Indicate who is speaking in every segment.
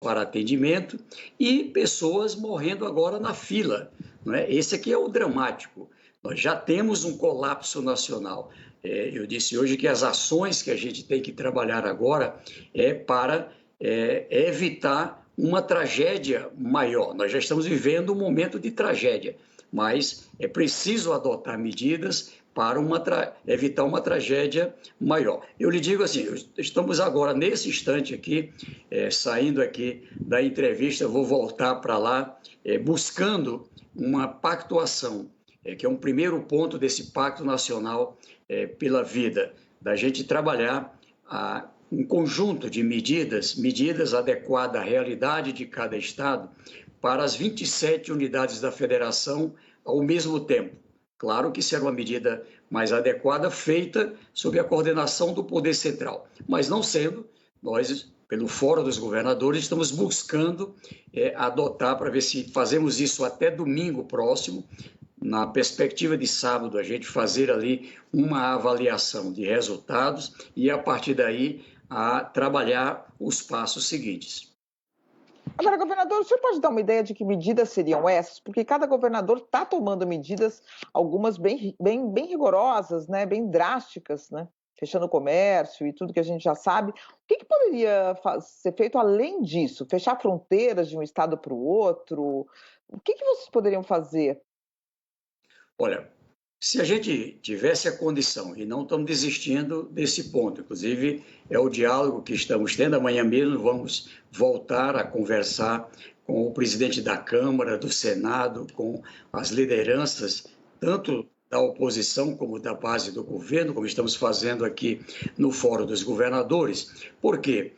Speaker 1: para atendimento e pessoas morrendo agora na fila, não é? Esse aqui é o dramático. Nós já temos um colapso nacional. Eu disse hoje que as ações que a gente tem que trabalhar agora é para evitar uma tragédia maior. Nós já estamos vivendo um momento de tragédia, mas é preciso adotar medidas para evitar uma tragédia maior. Eu lhe digo assim, estamos agora, nesse instante aqui, saindo aqui da entrevista, vou voltar para lá, buscando uma pactuação, que é um primeiro ponto desse Pacto Nacional pela Vida, da gente trabalhar um conjunto de medidas adequadas à realidade de cada estado para as 27 unidades da federação ao mesmo tempo. Claro que será uma medida mais adequada, feita sob a coordenação do Poder Central. Mas não sendo, nós, pelo Fórum dos Governadores, estamos buscando adotar, para ver se fazemos isso até domingo próximo, na perspectiva de sábado, a gente fazer ali uma avaliação de resultados e, a partir daí, a trabalhar os passos seguintes.
Speaker 2: Agora, governador, o senhor pode dar uma ideia de que medidas seriam essas? Porque cada governador está tomando medidas, algumas bem rigorosas, né? Bem drásticas, né? Fechando o comércio e tudo que a gente já sabe. O que poderia ser feito além disso? Fechar fronteiras de um estado para o outro? O que vocês poderiam fazer?
Speaker 1: Olha, se a gente tivesse a condição, e não estamos desistindo desse ponto, inclusive é o diálogo que estamos tendo, amanhã mesmo vamos voltar a conversar com o presidente da Câmara, do Senado, com as lideranças, tanto da oposição como da base do governo, como estamos fazendo aqui no Fórum dos Governadores, porque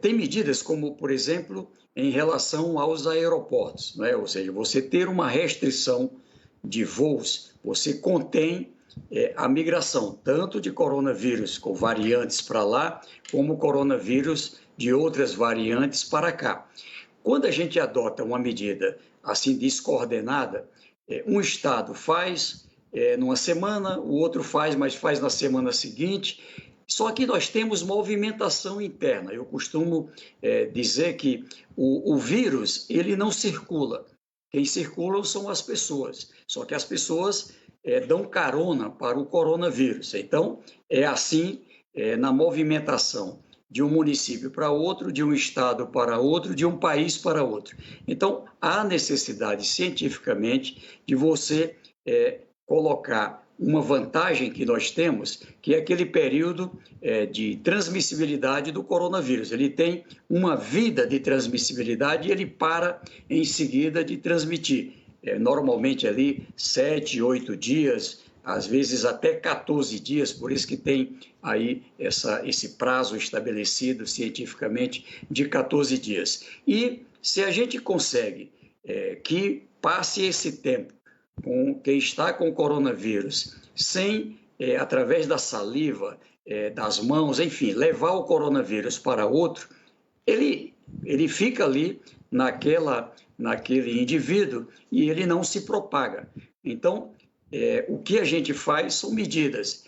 Speaker 1: tem medidas como, por exemplo, em relação aos aeroportos, não é? Ou seja, você ter uma restrição de voos, você contém a migração, tanto de coronavírus com variantes para lá, como coronavírus de outras variantes para cá. Quando a gente adota uma medida assim descoordenada, um estado faz numa semana, o outro faz, mas faz na semana seguinte. Só que nós temos movimentação interna. Eu costumo dizer que o vírus ele não circula. Quem circulam são as pessoas, só que as pessoas dão carona para o coronavírus. Então, é assim na movimentação de um município para outro, de um estado para outro, de um país para outro. Então, há necessidade, cientificamente, de você colocar uma vantagem que nós temos, que é aquele período de transmissibilidade do coronavírus. Ele tem uma vida de transmissibilidade e ele para em seguida de transmitir. Normalmente ali 7, 8 dias, às vezes até 14 dias, por isso que tem aí esse prazo estabelecido cientificamente de 14 dias. E se a gente consegue que passe esse tempo com quem está com coronavírus, sem, através da saliva, das mãos, enfim, levar o coronavírus para outro, ele fica ali naquele indivíduo e ele não se propaga. Então, o que a gente faz são medidas,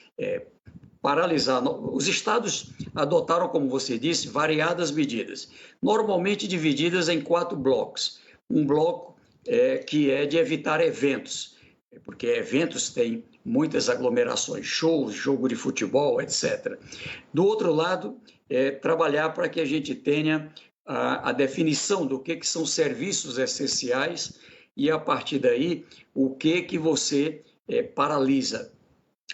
Speaker 1: paralisar. Os estados adotaram, como você disse, variadas medidas, normalmente divididas em 4 blocos. Um bloco que é de evitar eventos, porque eventos têm muitas aglomerações, shows, jogo de futebol, etc. Do outro lado, trabalhar para que a gente tenha a definição do que são serviços essenciais e, a partir daí, o que você paralisa.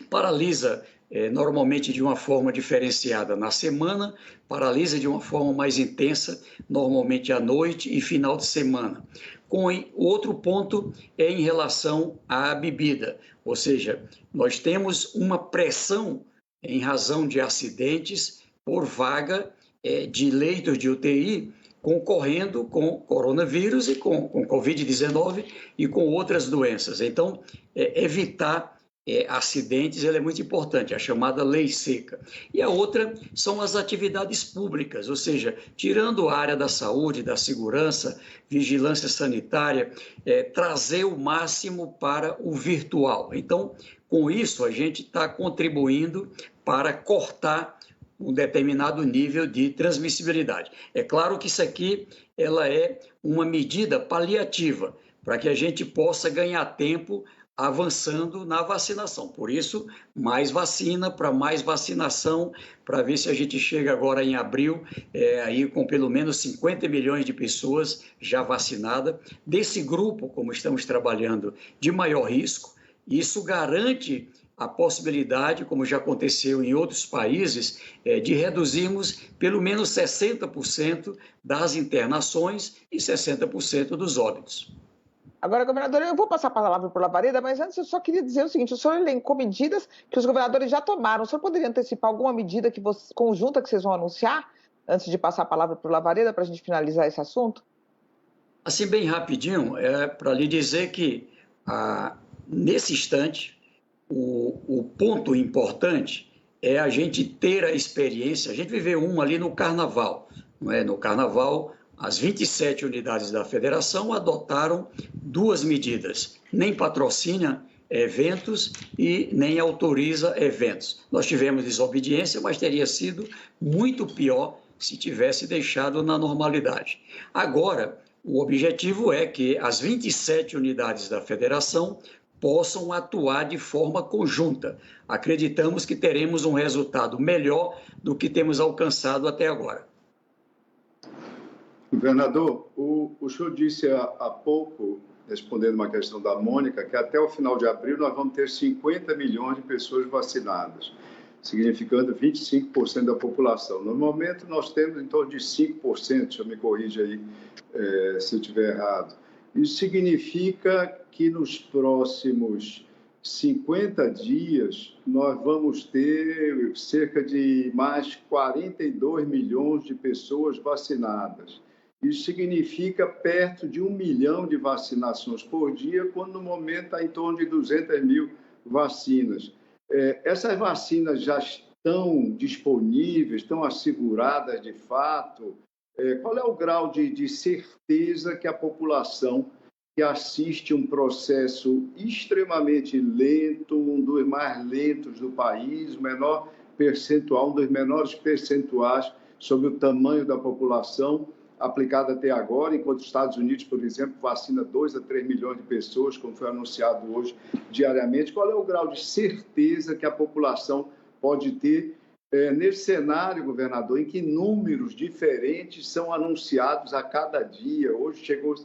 Speaker 1: Paralisa normalmente de uma forma diferenciada na semana, paralisa de uma forma mais intensa, normalmente à noite e final de semana. Outro ponto é em relação à bebida, ou seja, nós temos uma pressão em razão de acidentes por vaga de leitos de UTI, concorrendo com coronavírus e com Covid-19 e com outras doenças. Então, evitar acidentes, ela é muito importante, a chamada lei seca. E a outra são as atividades públicas, ou seja, tirando a área da saúde, da segurança, vigilância sanitária, trazer o máximo para o virtual. Então, com isso, a gente está contribuindo para cortar um determinado nível de transmissibilidade. É claro que isso aqui ela é uma medida paliativa, para que a gente possa ganhar tempo avançando na vacinação. Por isso, mais vacina para mais vacinação, para ver se a gente chega agora em abril, aí com pelo menos 50 milhões de pessoas já vacinadas. Desse grupo, como estamos trabalhando, de maior risco, isso garante a possibilidade, como já aconteceu em outros países, de reduzirmos pelo menos 60% das internações e 60% dos óbitos.
Speaker 2: Agora, governador, eu vou passar a palavra para o Lavareda, mas antes eu só queria dizer o seguinte: o senhor elencou medidas que os governadores já tomaram. O senhor poderia antecipar alguma medida conjunta que vocês vão anunciar, antes de passar a palavra para o Lavareda, para a gente finalizar esse assunto?
Speaker 1: Assim, bem rapidinho, para lhe dizer que, nesse instante, o ponto importante é a gente ter a experiência. A gente viveu uma ali no Carnaval, não é? No Carnaval, as 27 unidades da federação adotaram duas medidas: nem patrocina eventos e nem autoriza eventos. Nós tivemos desobediência, mas teria sido muito pior se tivesse deixado na normalidade. Agora, o objetivo é que as 27 unidades da federação possam atuar de forma conjunta. Acreditamos que teremos um resultado melhor do que temos alcançado até agora.
Speaker 3: Governador, o senhor disse há pouco, respondendo uma questão da Mônica, que até o final de abril nós vamos ter 50 milhões de pessoas vacinadas, significando 25% da população. No momento, nós temos em torno de 5%, o senhor me corrija aí se eu estiver errado. Isso significa que nos próximos 50 dias nós vamos ter cerca de mais 42 milhões de pessoas vacinadas. Isso significa perto de 1 milhão de vacinações por dia, quando no momento está em torno de 200 mil vacinas. Essas vacinas já estão disponíveis, estão asseguradas de fato? Qual é o grau de certeza que a população que assiste um processo extremamente lento, um dos mais lentos do país, o menor percentual, um dos menores percentuais sobre o tamanho da população aplicada até agora, enquanto os Estados Unidos, por exemplo, vacina 2 a 3 milhões de pessoas, como foi anunciado hoje, diariamente. Qual é o grau de certeza que a população pode ter nesse cenário, governador, em que números diferentes são anunciados a cada dia? Hoje chegou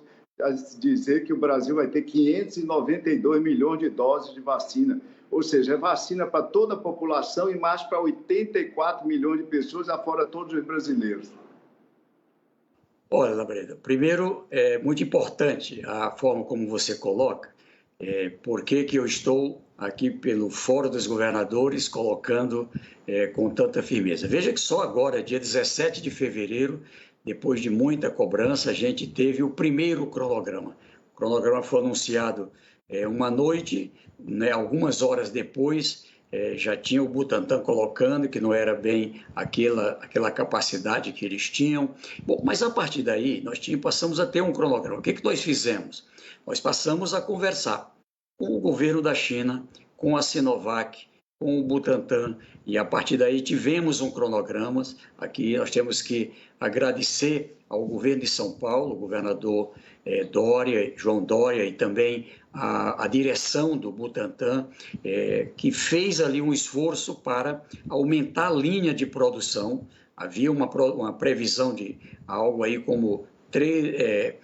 Speaker 3: a dizer que o Brasil vai ter 592 milhões de doses de vacina, ou seja, é vacina para toda a população e mais para 84 milhões de pessoas, afora todos os brasileiros.
Speaker 1: Olha, Lavareda, primeiro, é muito importante a forma como você coloca, por que eu estou aqui pelo Fórum dos Governadores colocando com tanta firmeza. Veja que só agora, dia 17 de fevereiro, depois de muita cobrança, a gente teve o primeiro cronograma. O cronograma foi anunciado uma noite, né, algumas horas depois, já tinha o Butantan colocando que não era bem aquela capacidade que eles tinham. Bom, mas a partir daí, nós passamos a ter um cronograma. O que nós fizemos? Nós passamos a conversar com o governo da China, com a Sinovac, com o Butantan, e a partir daí tivemos um cronograma. Aqui nós temos que agradecer ao governo de São Paulo, o governador João Dória, e também a direção do Butantan, que fez ali um esforço para aumentar a linha de produção. Havia uma previsão de algo aí como 13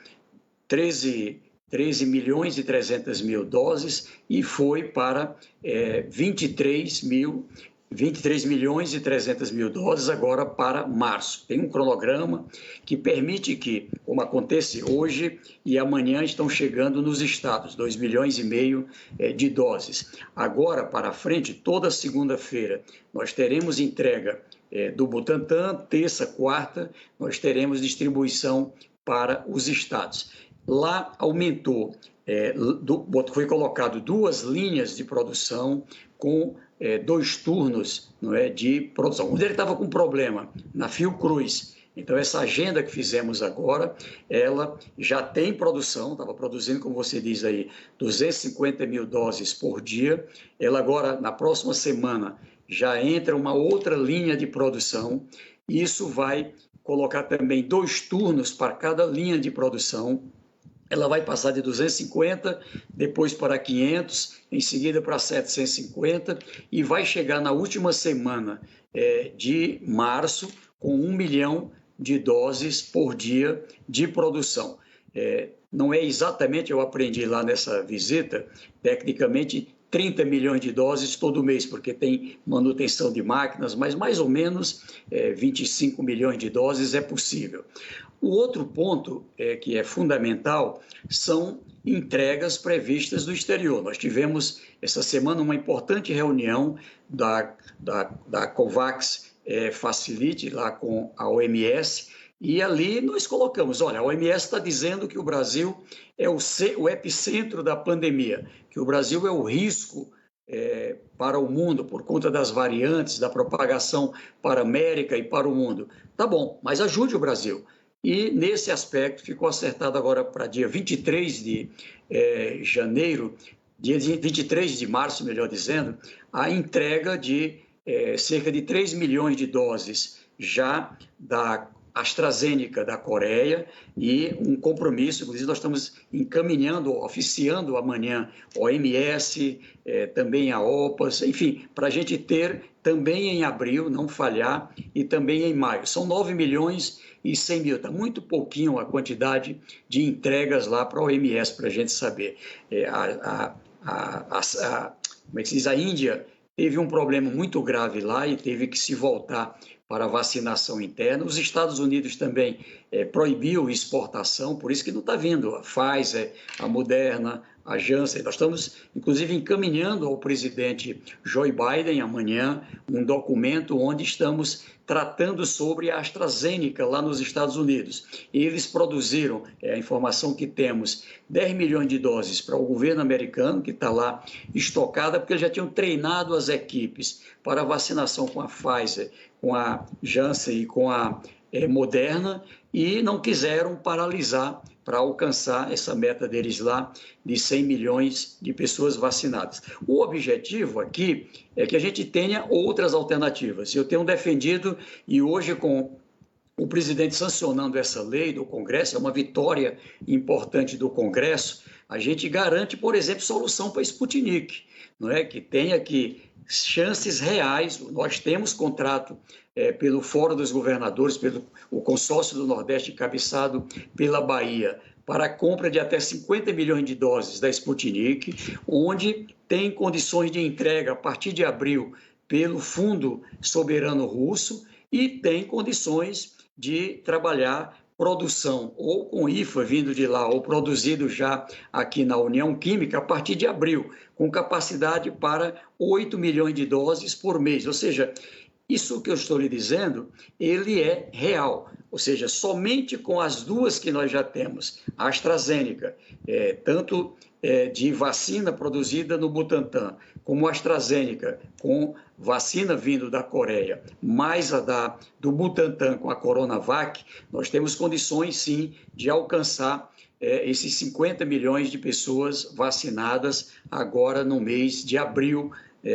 Speaker 1: milhões e 300 mil doses e foi para 23 milhões e 300 mil doses agora para março. Tem um cronograma que permite que, como acontece hoje e amanhã, estão chegando nos estados, 2 milhões e meio de doses. Agora, para frente, toda segunda-feira, nós teremos entrega do Butantan, terça, quarta, nós teremos distribuição para os estados. Lá aumentou, foi colocado 2 linhas de produção com 2 turnos, não é, de produção. Onde ele estava com problema? Na Fiocruz. Então, essa agenda que fizemos agora, ela já tem produção, estava produzindo, como você diz aí, 250 mil doses por dia. Ela agora, na próxima semana, já entra uma outra linha de produção. Isso vai colocar também 2 turnos para cada linha de produção. Ela vai passar de 250, depois para 500, em seguida para 750 e vai chegar na última semana de março com 1 milhão de doses por dia de produção. Não é exatamente, eu aprendi lá nessa visita, tecnicamente 30 milhões de doses todo mês, porque tem manutenção de máquinas, mas mais ou menos 25 milhões de doses é possível. O outro ponto que é fundamental são entregas previstas do exterior. Nós tivemos essa semana uma importante reunião da COVAX Facility lá com a OMS, e ali nós colocamos, olha, a OMS está dizendo que o Brasil é o epicentro da pandemia, que o Brasil é o risco para o mundo por conta das variantes, da propagação para a América e para o mundo. Tá bom, mas ajude o Brasil. E nesse aspecto ficou acertado agora para dia 23 de janeiro, dia 23 de março, melhor dizendo, a entrega de cerca de 3 milhões de doses já da AstraZeneca da Coreia e um compromisso, inclusive nós estamos encaminhando, oficiando amanhã OMS, também a OPAS, enfim, para a gente ter também em abril, não falhar, e também em maio. São 9 milhões e 100 mil, está muito pouquinho a quantidade de entregas lá para a OMS, para a gente saber. Como é que se diz? A Índia teve um problema muito grave lá e teve que se voltar para a vacinação interna. Os Estados Unidos também proibiu exportação, por isso que não está vindo a Pfizer, a Moderna, a Janssen. Nós estamos, inclusive, encaminhando ao presidente Joe Biden amanhã um documento onde estamos tratando sobre a AstraZeneca lá nos Estados Unidos. Eles produziram, a informação que temos, 10 milhões de doses para o governo americano, que está lá estocada, porque eles já tinham treinado as equipes para a vacinação com a Pfizer, com a Janssen e com a Moderna, e não quiseram paralisar para alcançar essa meta deles lá de 100 milhões de pessoas vacinadas. O objetivo aqui é que a gente tenha outras alternativas. Eu tenho defendido, e hoje com o presidente sancionando essa lei do Congresso, é uma vitória importante do Congresso, a gente garante, por exemplo, solução para Sputnik, não é? Que tenha aqui chances reais. Nós temos contrato pelo Fórum dos Governadores, pelo o Consórcio do Nordeste, encabeçado pela Bahia, para a compra de até 50 milhões de doses da Sputnik, onde tem condições de entrega a partir de abril pelo Fundo Soberano Russo e tem condições de trabalhar produção ou com IFA vindo de lá ou produzido já aqui na União Química a partir de abril, com capacidade para 8 milhões de doses por mês. Ou seja, isso que eu estou lhe dizendo, ele é real. Ou seja, somente com as duas que nós já temos, a AstraZeneca, tanto de vacina produzida no Butantan, como a AstraZeneca, com vacina vindo da Coreia, mais a do Butantan com a Coronavac, nós temos condições, sim, de alcançar esses 50 milhões de pessoas vacinadas agora no mês de abril,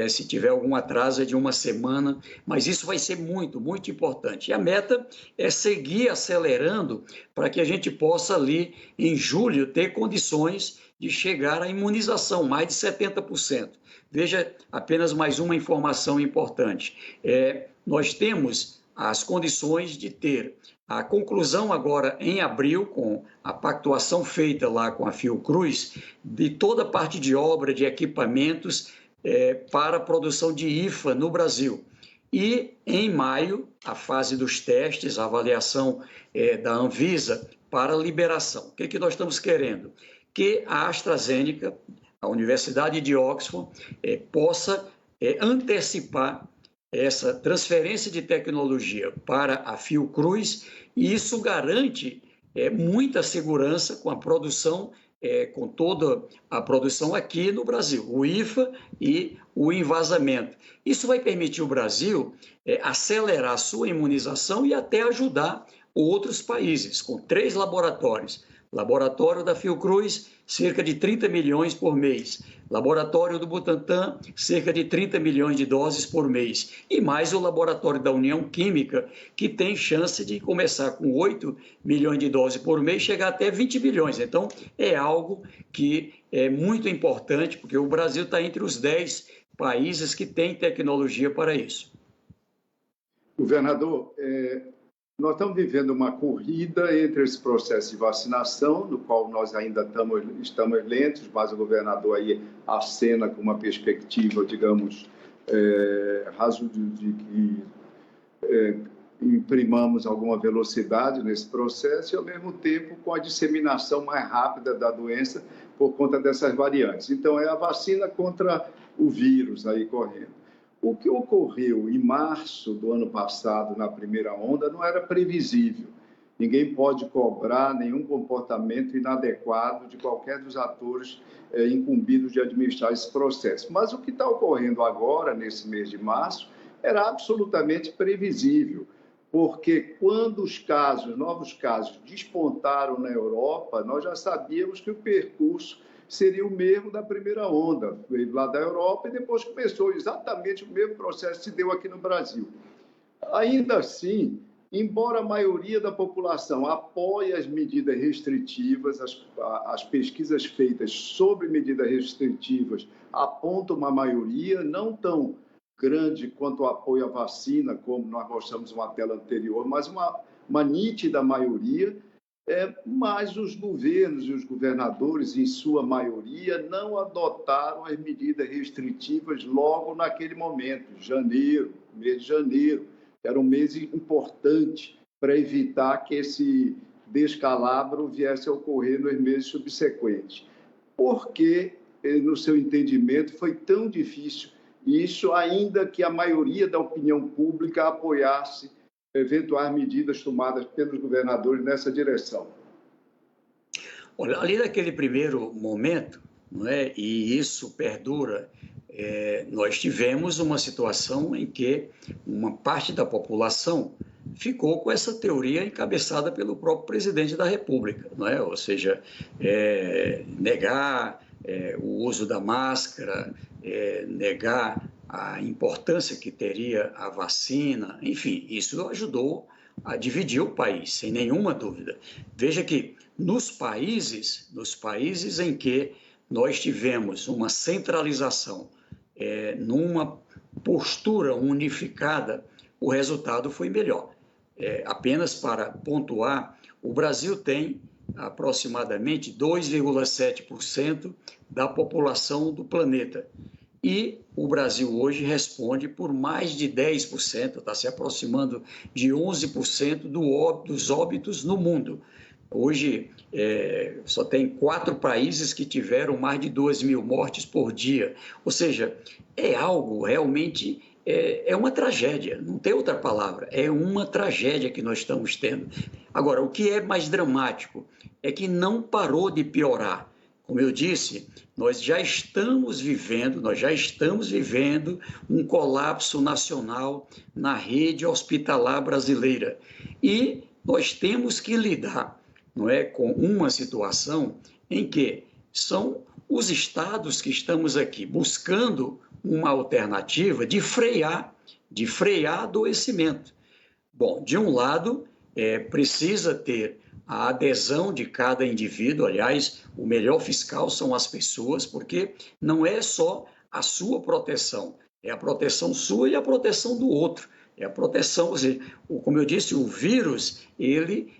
Speaker 1: se tiver algum atraso de uma semana, mas isso vai ser muito, muito importante. E a meta é seguir acelerando para que a gente possa ali, em julho, ter condições de chegar à imunização, mais de 70%. Veja apenas mais uma informação importante. Nós temos as condições de ter a conclusão agora em abril, com a pactuação feita lá com a Fiocruz, de toda a parte de obra, de equipamentos, para a produção de IFA no Brasil. E, em maio, a fase dos testes, a avaliação da Anvisa para liberação. O que nós estamos querendo? Que a AstraZeneca, a Universidade de Oxford, possa antecipar essa transferência de tecnologia para a Fiocruz, e isso garante muita segurança com a produção, com toda a produção aqui no Brasil, o IFA e o envasamento. Isso vai permitir o Brasil acelerar a sua imunização e até ajudar outros países, com 3 laboratórios. Laboratório da Fiocruz, cerca de 30 milhões por mês. Laboratório do Butantan, cerca de 30 milhões de doses por mês. E mais o laboratório da União Química, que tem chance de começar com 8 milhões de doses por mês, chegar até 20 milhões. Então, é algo que é muito importante, porque o Brasil está entre os 10 países que têm tecnologia para isso.
Speaker 3: Governador, nós estamos vivendo uma corrida entre esse processo de vacinação, no qual nós ainda estamos lentos, mas o governador aí acena com uma perspectiva, digamos, de que imprimamos alguma velocidade nesse processo e, ao mesmo tempo, com a disseminação mais rápida da doença por conta dessas variantes. Então, é a vacina contra o vírus aí correndo. O que ocorreu em março do ano passado, na primeira onda, não era previsível. Ninguém pode cobrar nenhum comportamento inadequado de qualquer dos atores incumbidos de administrar esse processo. Mas o que está ocorrendo agora, nesse mês de março, era absolutamente previsível, porque quando os novos casos despontaram na Europa, nós já sabíamos que o percurso seria o mesmo da primeira onda, veio lá da Europa e depois começou exatamente o mesmo processo que se deu aqui no Brasil. Ainda assim, embora a maioria da população apoie as medidas restritivas, as pesquisas feitas sobre medidas restritivas apontam uma maioria, não tão grande quanto o apoio à vacina, como nós mostramos uma tela anterior, mas uma nítida maioria. Mas os governos e os governadores, em sua maioria, não adotaram as medidas restritivas logo naquele momento, mês de janeiro. Era um mês importante para evitar que esse descalabro viesse a ocorrer nos meses subsequentes. Por que, no seu entendimento, foi tão difícil isso, ainda que a maioria da opinião pública apoiasse eventuais medidas tomadas pelos governadores nessa direção?
Speaker 1: Olha, ali naquele primeiro momento, não é, e isso perdura, nós tivemos uma situação em que uma parte da população ficou com essa teoria encabeçada pelo próprio presidente da República, não é? Ou seja, negar o uso da máscara, negar a importância que teria a vacina, enfim, isso ajudou a dividir o país, sem nenhuma dúvida. Veja que nos países em que nós tivemos uma centralização, numa postura unificada, o resultado foi melhor. Apenas para pontuar, o Brasil tem aproximadamente 2,7% da população do planeta. E o Brasil hoje responde por mais de 10%, está se aproximando de 11% dos óbitos no mundo. Hoje, só tem 4 países que tiveram mais de 2.000 mortes por dia. Ou seja, é algo realmente, é uma tragédia, não tem outra palavra, é uma tragédia que nós estamos tendo. Agora, o que é mais dramático é que não parou de piorar. Como eu disse, nós já estamos vivendo um colapso nacional na rede hospitalar brasileira. E nós temos que lidar, não é, com uma situação em que são os estados que estamos aqui buscando uma alternativa de frear adoecimento. Bom, de um lado, precisa ter a adesão de cada indivíduo. Aliás, o melhor fiscal são as pessoas, porque não é só a sua proteção, é a proteção sua e a proteção do outro. É a proteção, ou seja, como eu disse, o vírus, ele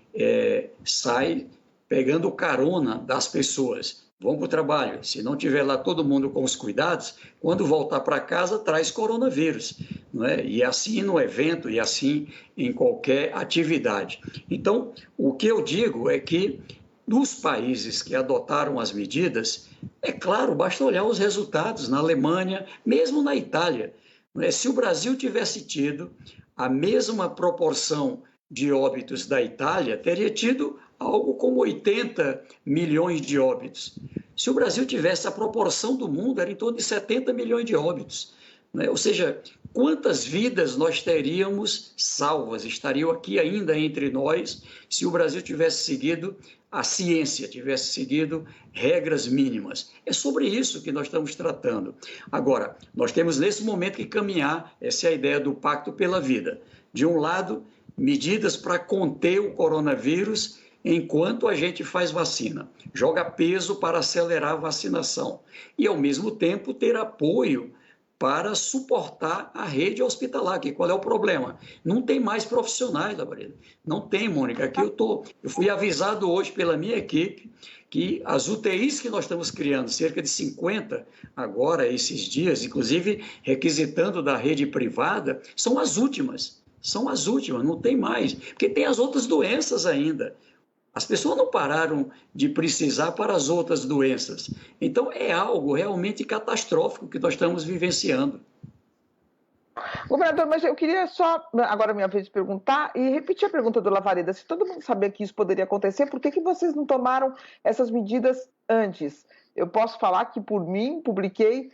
Speaker 1: sai pegando carona das pessoas. Vão para o trabalho, se não tiver lá todo mundo com os cuidados, quando voltar para casa, traz coronavírus, não é? E assim no evento, e assim em qualquer atividade. Então, o que eu digo é que, dos países que adotaram as medidas, é claro, basta olhar os resultados na Alemanha, mesmo na Itália. Não é? Se o Brasil tivesse tido a mesma proporção de óbitos da Itália, teria tido algo como 80 milhões de óbitos. Se o Brasil tivesse a proporção do mundo, era em torno de 70 milhões de óbitos. Né? Ou seja, quantas vidas nós teríamos salvas, estariam aqui ainda entre nós, se o Brasil tivesse seguido a ciência, tivesse seguido regras mínimas. É sobre isso que nós estamos tratando. Agora, nós temos nesse momento que caminhar, essa é a ideia do Pacto pela Vida. De um lado, medidas para conter o coronavírus enquanto a gente faz vacina, joga peso para acelerar a vacinação e, ao mesmo tempo, ter apoio para suportar a rede hospitalar. Que qual é o problema? Não tem mais profissionais, Labareda. Não tem, Mônica. Aqui eu fui avisado hoje pela minha equipe que as UTIs que nós estamos criando, cerca de 50 agora, esses dias, inclusive requisitando da rede privada, são as últimas. São as últimas, não tem mais. Porque tem as outras doenças ainda. As pessoas não pararam de precisar para as outras doenças. Então, é algo realmente catastrófico que nós estamos vivenciando.
Speaker 2: Governador, mas eu queria só, agora minha vez de perguntar, e repetir a pergunta do Lavareda. Se todo mundo sabia que isso poderia acontecer, por que vocês não tomaram essas medidas antes? Eu posso falar que, por mim, publiquei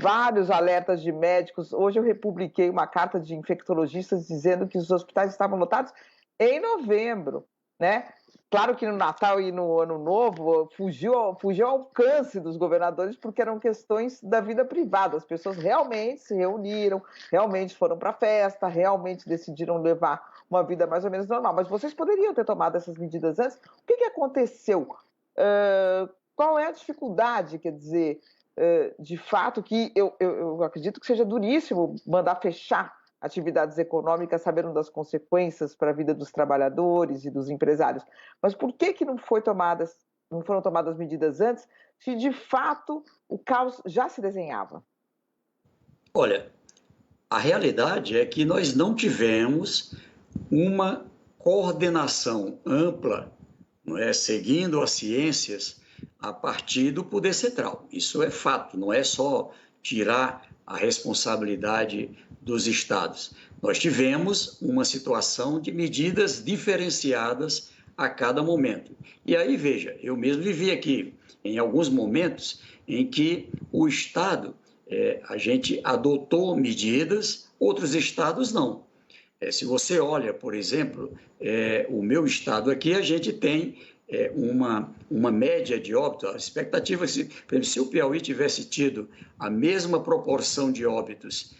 Speaker 2: vários alertas de médicos. Hoje eu republiquei uma carta de infectologistas dizendo que os hospitais estavam lotados em novembro, né? Claro que no Natal e no Ano Novo fugiu ao alcance dos governadores, porque eram questões da vida privada. As pessoas realmente se reuniram, realmente foram para a festa, realmente decidiram levar uma vida mais ou menos normal. Mas vocês poderiam ter tomado essas medidas antes. O que aconteceu? Qual é a dificuldade, quer dizer, de fato, que eu acredito que seja duríssimo mandar fechar atividades econômicas, sabendo das consequências para a vida dos trabalhadores e dos empresários. Mas por que não foram tomadas medidas antes, se de fato o caos já se desenhava?
Speaker 1: Olha, a realidade é que nós não tivemos uma coordenação ampla, não é, seguindo as ciências, a partir do poder central. Isso é fato, não é só tirar a responsabilidade dos estados. Nós tivemos uma situação de medidas diferenciadas a cada momento. E aí, veja, eu mesmo vivi aqui em alguns momentos em que o estado, a gente adotou medidas, outros estados não. Se você olha, por exemplo, o meu estado aqui, a gente tem uma média de óbitos. A expectativa, por exemplo, se o Piauí tivesse tido a mesma proporção de óbitos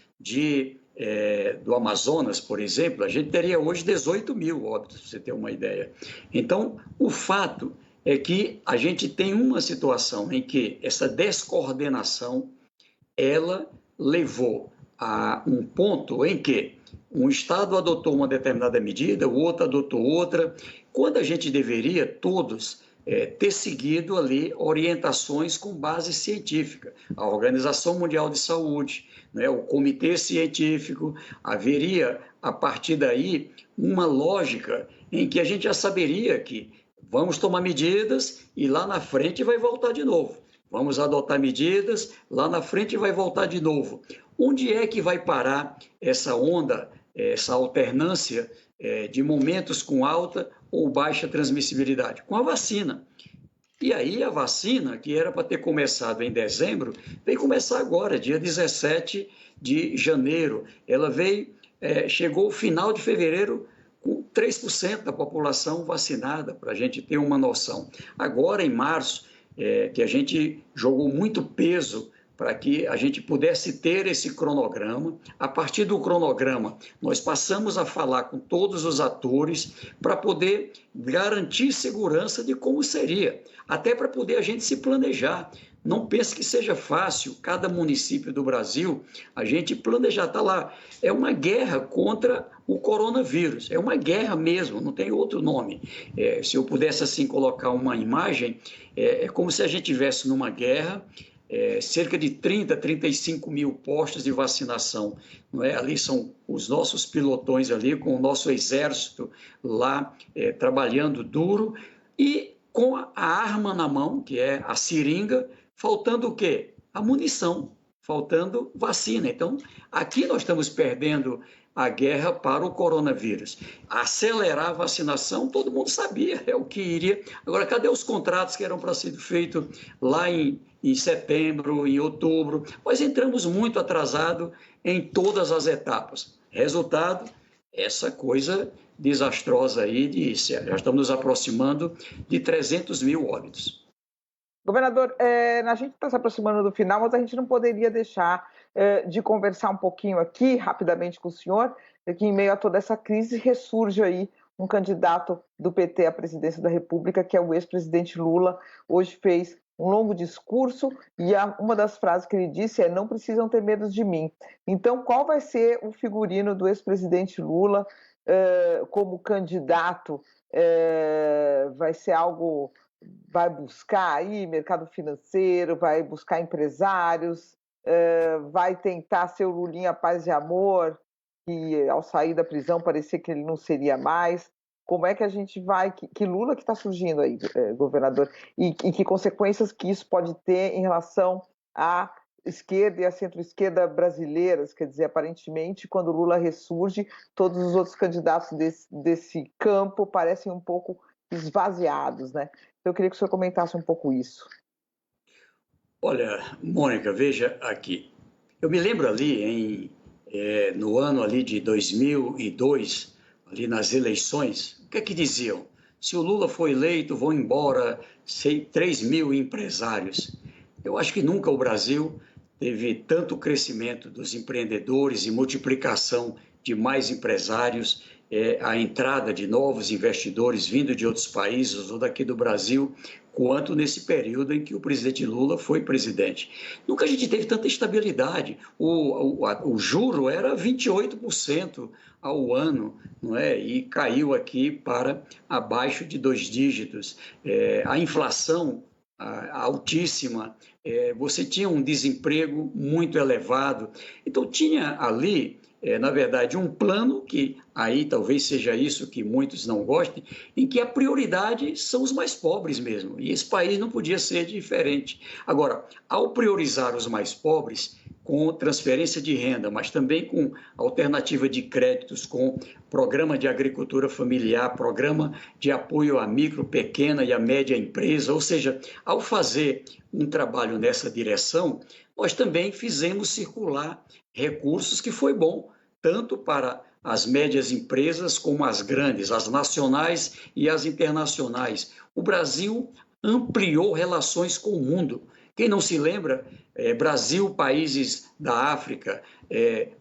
Speaker 1: do Amazonas, por exemplo, a gente teria hoje 18 mil óbitos, para você ter uma ideia. Então, o fato é que a gente tem uma situação em que essa descoordenação, ela levou a um ponto em que um estado adotou uma determinada medida, o outro adotou outra, quando a gente deveria todos ter seguido ali orientações com base científica. A Organização Mundial de Saúde, né, o Comitê Científico, haveria, a partir daí, uma lógica em que a gente já saberia que vamos tomar medidas e lá na frente vai voltar de novo. Vamos adotar medidas, lá na frente vai voltar de novo. Onde é que vai parar essa onda, essa alternância de momentos com alta ou baixa transmissibilidade? Com a vacina. E aí a vacina, que era para ter começado em dezembro, veio começar agora, dia 17 de janeiro. Ela chegou ao final de fevereiro com 3% da população vacinada, para a gente ter uma noção. Agora, em março, que a gente jogou muito peso para que a gente pudesse ter esse cronograma. A partir do cronograma, nós passamos a falar com todos os atores para poder garantir segurança de como seria, até para poder a gente se planejar. Não pense que seja fácil, cada município do Brasil, a gente planejar, está lá. É uma guerra contra o coronavírus, é uma guerra mesmo, não tem outro nome. Se eu pudesse assim colocar uma imagem, é como se a gente estivesse numa guerra, cerca de 30, 35 mil postos de vacinação. Não é? Ali são os nossos pilotões ali, com o nosso exército lá trabalhando duro e com a arma na mão, que é a seringa, faltando o quê? A munição, faltando vacina. Então, aqui nós estamos perdendo a guerra para o coronavírus. Acelerar a vacinação, todo mundo sabia, é o que iria. Agora, cadê os contratos que eram para ser feitos lá em setembro, em outubro? Nós entramos muito atrasado em todas as etapas. Resultado, essa coisa desastrosa aí, já estamos nos aproximando de 300 mil óbitos.
Speaker 2: Governador, a gente está se aproximando do final, mas a gente não poderia deixar de conversar um pouquinho aqui, rapidamente com o senhor, que em meio a toda essa crise ressurge aí um candidato do PT à presidência da República, que é o ex-presidente Lula. Hoje fez um longo discurso e uma das frases que ele disse é: não precisam ter medo de mim. Então, qual vai ser o figurino do ex-presidente Lula como candidato? Vai ser algo... vai buscar aí mercado financeiro, vai buscar empresários, vai tentar ser o Lulinha Paz e Amor, que ao sair da prisão parecia que ele não seria mais. Como é que a gente vai... Que Lula que está surgindo aí, governador, e que consequências que isso pode ter em relação à esquerda e à centro-esquerda brasileiras? Quer dizer, aparentemente, quando Lula ressurge, todos os outros candidatos desse campo parecem um pouco esvaziados, né? Eu queria que o senhor comentasse um pouco isso.
Speaker 1: Olha, Mônica, veja aqui. Eu me lembro ali, no ano ali de 2002, ali nas eleições, o que é que diziam? Se o Lula for eleito, vão embora 3 mil empresários. Eu acho que nunca o Brasil teve tanto crescimento dos empreendedores e multiplicação de mais empresários, a entrada de novos investidores vindo de outros países ou daqui do Brasil, quanto nesse período em que o presidente Lula foi presidente. Nunca a gente teve tanta estabilidade. O juro era 28% ao ano, não é? E caiu aqui para abaixo de 2 dígitos. A inflação altíssima, você tinha um desemprego muito elevado. Então, tinha ali... na verdade, um plano que aí talvez seja isso que muitos não gostem, em que a prioridade são os mais pobres mesmo, e esse país não podia ser diferente. Agora, ao priorizar os mais pobres, com transferência de renda, mas também com alternativa de créditos, com programa de agricultura familiar, programa de apoio à micro, pequena e à média empresa, ou seja, ao fazer um trabalho nessa direção, nós também fizemos circular recursos que foi bom, tanto para as médias empresas como as grandes, as nacionais e as internacionais. O Brasil ampliou relações com o mundo. Quem não se lembra, Brasil, países da África,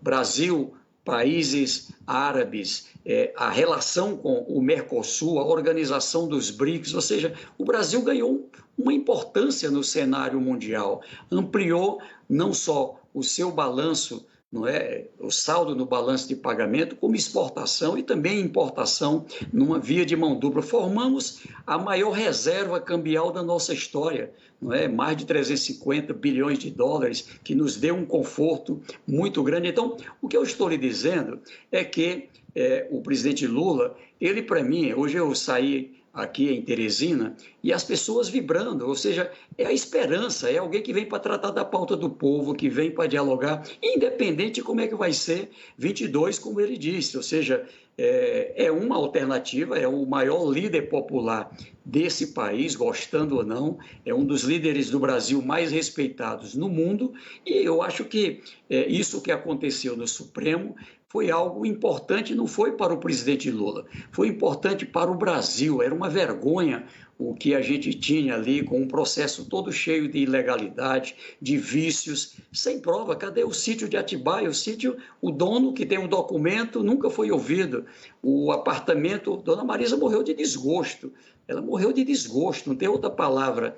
Speaker 1: Brasil, países árabes, a relação com o Mercosul, a organização dos BRICS, ou seja, o Brasil ganhou uma importância no cenário mundial, ampliou não só o seu balanço, não é, o saldo no balanço de pagamento, como exportação e também importação numa via de mão dupla. Formamos a maior reserva cambial da nossa história, não é? Mais de 350 bilhões de dólares, que nos deu um conforto muito grande. Então, o que eu estou lhe dizendo é que o presidente Lula, ele para mim, hoje eu saí aqui em Teresina, e as pessoas vibrando, ou seja, é a esperança, é alguém que vem para tratar da pauta do povo, que vem para dialogar, independente de como é que vai ser 22, como ele disse, ou seja, é uma alternativa, é o maior líder popular desse país, gostando ou não, é um dos líderes do Brasil mais respeitados no mundo, e eu acho que isso que aconteceu no Supremo foi algo importante, não foi para o presidente Lula, foi importante para o Brasil. Era uma vergonha o que a gente tinha ali, com um processo todo cheio de ilegalidade, de vícios, sem prova. Cadê o sítio de Atibaia? O sítio, o dono que tem um documento nunca foi ouvido. O apartamento, Dona Marisa morreu de desgosto. Ela morreu de desgosto, não tem outra palavra.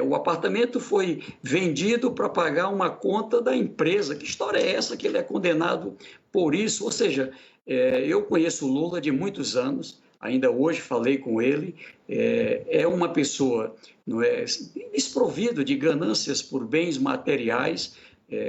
Speaker 1: O apartamento foi vendido para pagar uma conta da empresa. Que história é essa que ele é condenado por isso? Ou seja, eu conheço o Lula de muitos anos, ainda hoje falei com ele, é uma pessoa, não é, desprovido de ganâncias por bens materiais,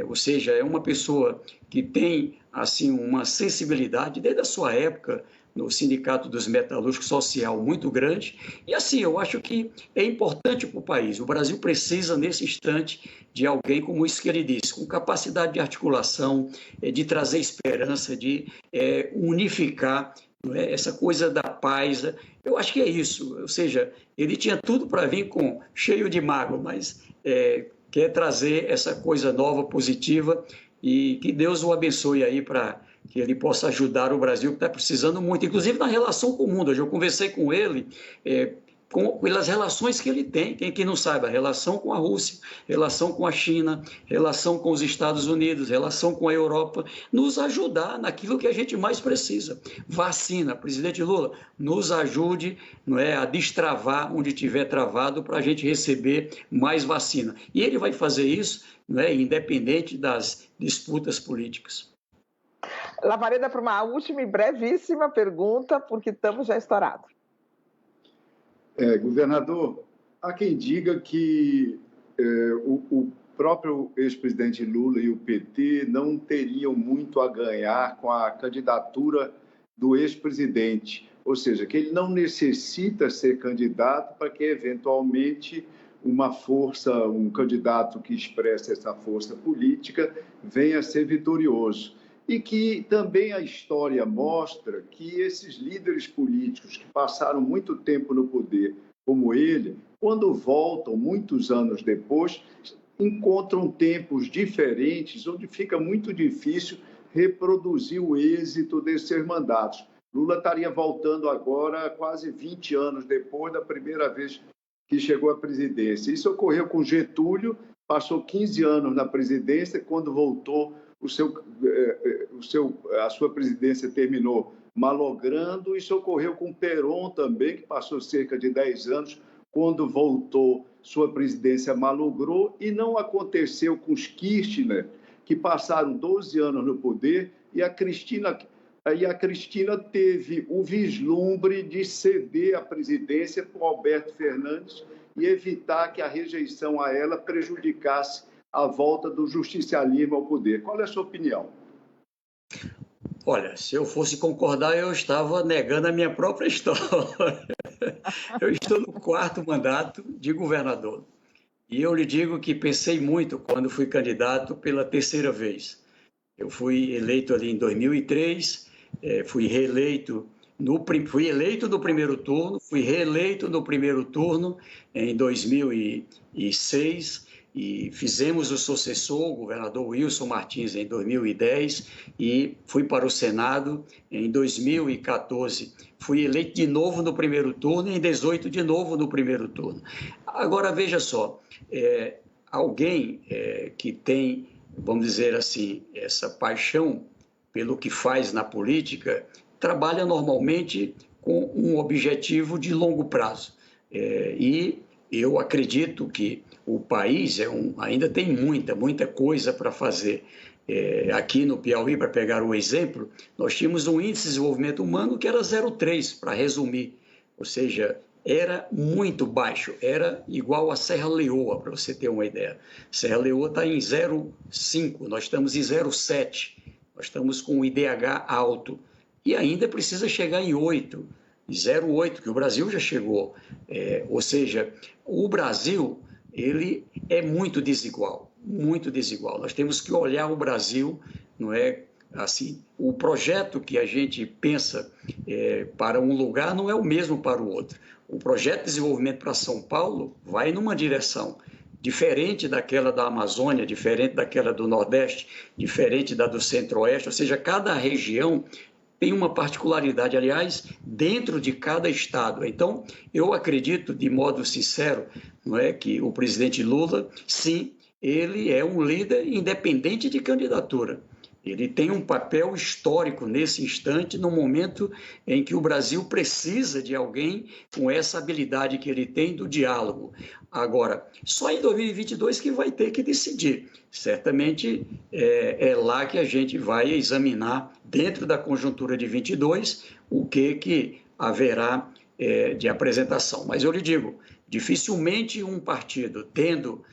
Speaker 1: ou seja, é uma pessoa que tem assim uma sensibilidade desde a sua época no Sindicato dos Metalúrgicos social muito grande. E assim, eu acho que é importante para o país. O Brasil precisa, nesse instante, de alguém como isso que ele disse, com capacidade de articulação, de trazer esperança, de unificar, não é? Essa coisa da paz. Eu acho que é isso. Ou seja, ele tinha tudo para vir cheio de mágoa, mas quer trazer essa coisa nova, positiva, e que Deus o abençoe aí para que ele possa ajudar o Brasil, que está precisando muito, inclusive na relação com o mundo. Hoje eu conversei com ele pelas relações que ele tem, quem não saiba, relação com a Rússia, relação com a China, relação com os Estados Unidos, relação com a Europa, nos ajudar naquilo que a gente mais precisa. Vacina. Presidente Lula, nos ajude, não é, a destravar onde tiver travado para a gente receber mais vacina. E ele vai fazer isso, não é, independente das disputas políticas.
Speaker 2: Lavareda, para uma última e brevíssima pergunta, porque estamos já estourados.
Speaker 3: Governador, há quem diga que o próprio ex-presidente Lula e o PT não teriam muito a ganhar com a candidatura do ex-presidente, ou seja, que ele não necessita ser candidato para que, eventualmente, uma força, um candidato que expressa essa força política venha a ser vitorioso. E que também a história mostra que esses líderes políticos que passaram muito tempo no poder, como ele, quando voltam muitos anos depois, encontram tempos diferentes, onde fica muito difícil reproduzir o êxito desses mandatos. Lula estaria voltando agora, quase 20 anos depois da primeira vez que chegou à presidência. Isso ocorreu com Getúlio, passou 15 anos na presidência, quando voltou, a sua presidência terminou malogrando. Isso ocorreu com Perón também, que passou cerca de 10 anos, quando voltou, sua presidência malogrou, e não aconteceu com os Kirchner, que passaram 12 anos no poder, e a Cristina teve o vislumbre de ceder a presidência para o Alberto Fernandes e evitar que a rejeição a ela prejudicasse a volta do justicialismo ao poder. Qual é a sua opinião?
Speaker 1: Olha, se eu fosse concordar, eu estava negando a minha própria história. Eu estou no 4º mandato de governador. E eu lhe digo que pensei muito quando fui candidato pela 3ª vez. Eu fui eleito ali em 2003, fui eleito no primeiro turno, fui reeleito no primeiro turno em 2006, e fizemos o sucessor, o governador Wilson Martins, em 2010, e fui para o Senado em 2014. Fui eleito de novo no primeiro turno e em 2018 de novo no primeiro turno. Agora, veja só, alguém que tem, vamos dizer assim, essa paixão pelo que faz na política, trabalha normalmente com um objetivo de longo prazo. E eu acredito que o país ainda tem muita coisa para fazer. Aqui no Piauí, para pegar um exemplo, nós tínhamos um índice de desenvolvimento humano que era 0,3, para resumir. Ou seja, era muito baixo, era igual a Serra Leoa, para você ter uma ideia. Serra Leoa está em 0,5, nós estamos em 0,7, nós estamos com o IDH alto. E ainda precisa chegar em 8, 0,8, que o Brasil já chegou. Ou seja, o Brasil ele é muito desigual, muito desigual. Nós temos que olhar o Brasil, não é assim, o projeto que a gente pensa para um lugar não é o mesmo para o outro. O projeto de desenvolvimento para São Paulo vai numa direção diferente daquela da Amazônia, diferente daquela do Nordeste, diferente da do Centro-Oeste, ou seja, cada região tem uma particularidade, aliás, dentro de cada estado. Então, eu acredito, de modo sincero, não é, que o presidente Lula, sim, ele é um líder independente de candidatura. Ele tem um papel histórico nesse instante, no momento em que o Brasil precisa de alguém com essa habilidade que ele tem do diálogo. Agora, só em 2022 que vai ter que decidir. Certamente é lá que a gente vai examinar, dentro da conjuntura de 22, o que haverá de apresentação. Mas eu lhe digo, dificilmente um partido tendo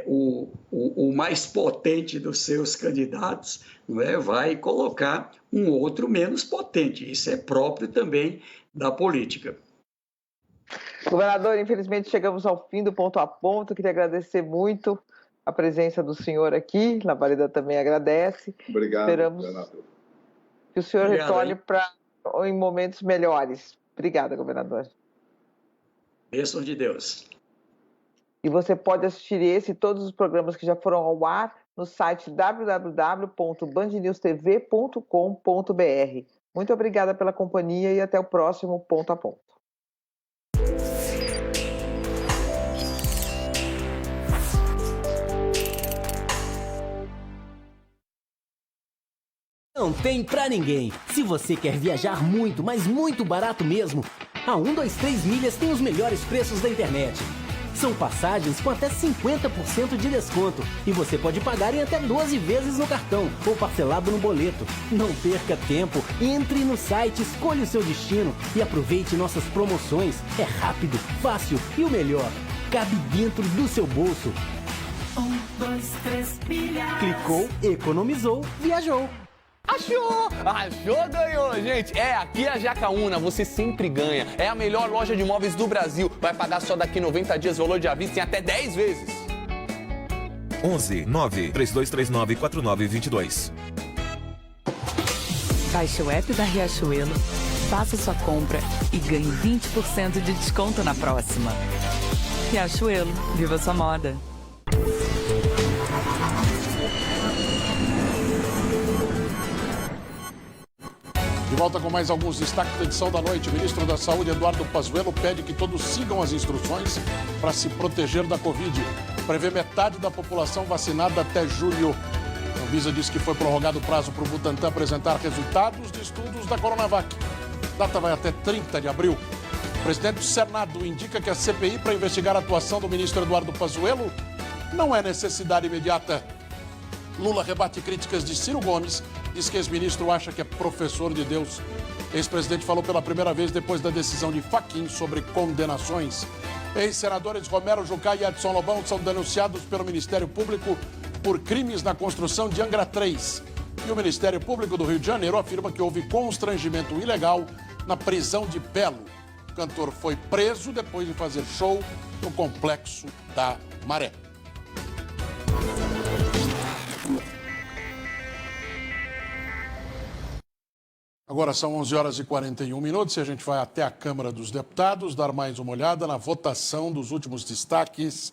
Speaker 1: o mais potente dos seus candidatos, não é, vai colocar um outro menos potente. Isso é próprio também da política.
Speaker 2: Governador, infelizmente chegamos ao fim do Ponto a Ponto. Queria agradecer muito a presença do senhor aqui. Labareda também agradece.
Speaker 3: Obrigado,
Speaker 2: Esperamos
Speaker 3: governador.
Speaker 2: que o senhor retorne em momentos melhores. Obrigada, governador.
Speaker 1: Bênção de Deus.
Speaker 2: E você pode assistir esse e todos os programas que já foram ao ar no site www.bandnewstv.com.br. Muito obrigada pela companhia e até o próximo Ponto a Ponto.
Speaker 4: Não tem pra ninguém. Se você quer viajar muito, mas muito barato mesmo, a 123 Milhas tem os melhores preços da internet. São passagens com até 50% de desconto e você pode pagar em até 12 vezes no cartão ou parcelado no boleto. Não perca tempo, entre no site, escolha o seu destino e aproveite nossas promoções. É rápido, fácil e o melhor, cabe dentro do seu bolso.
Speaker 5: 123 milhas.
Speaker 4: Clicou, economizou, viajou.
Speaker 6: Achou! Achou, ganhou, gente! Aqui é a Jacaúna, você sempre ganha. É a melhor loja de imóveis do Brasil. Vai pagar só daqui 90 dias o valor de à vista em até 10 vezes.
Speaker 7: 11 9 3239 4922.
Speaker 5: Baixe o app da Riachuelo, faça sua compra e ganhe 20% de desconto na próxima. Riachuelo, viva sua moda!
Speaker 8: De volta com mais alguns destaques da edição da noite. O ministro da Saúde, Eduardo Pazuello, pede que todos sigam as instruções para se proteger da Covid. Prevê metade da população vacinada até julho. A Anvisa diz que foi prorrogado o prazo para o Butantan apresentar resultados de estudos da Coronavac. A data vai até 30 de abril. O presidente do Senado indica que a CPI para investigar a atuação do ministro Eduardo Pazuello não é necessidade imediata. Lula rebate críticas de Ciro Gomes, diz que ex-ministro acha que é professor de Deus. Ex-presidente falou pela primeira vez depois da decisão de Fachin sobre condenações. Ex-senadores Romero Jucá e Edson Lobão são denunciados pelo Ministério Público por crimes na construção de Angra 3. E o Ministério Público do Rio de Janeiro afirma que houve constrangimento ilegal na prisão de Belo. O cantor foi preso depois de fazer show no Complexo da Maré. Agora são 11 horas e 41 minutos e a gente vai até a Câmara dos Deputados dar mais uma olhada na votação dos últimos destaques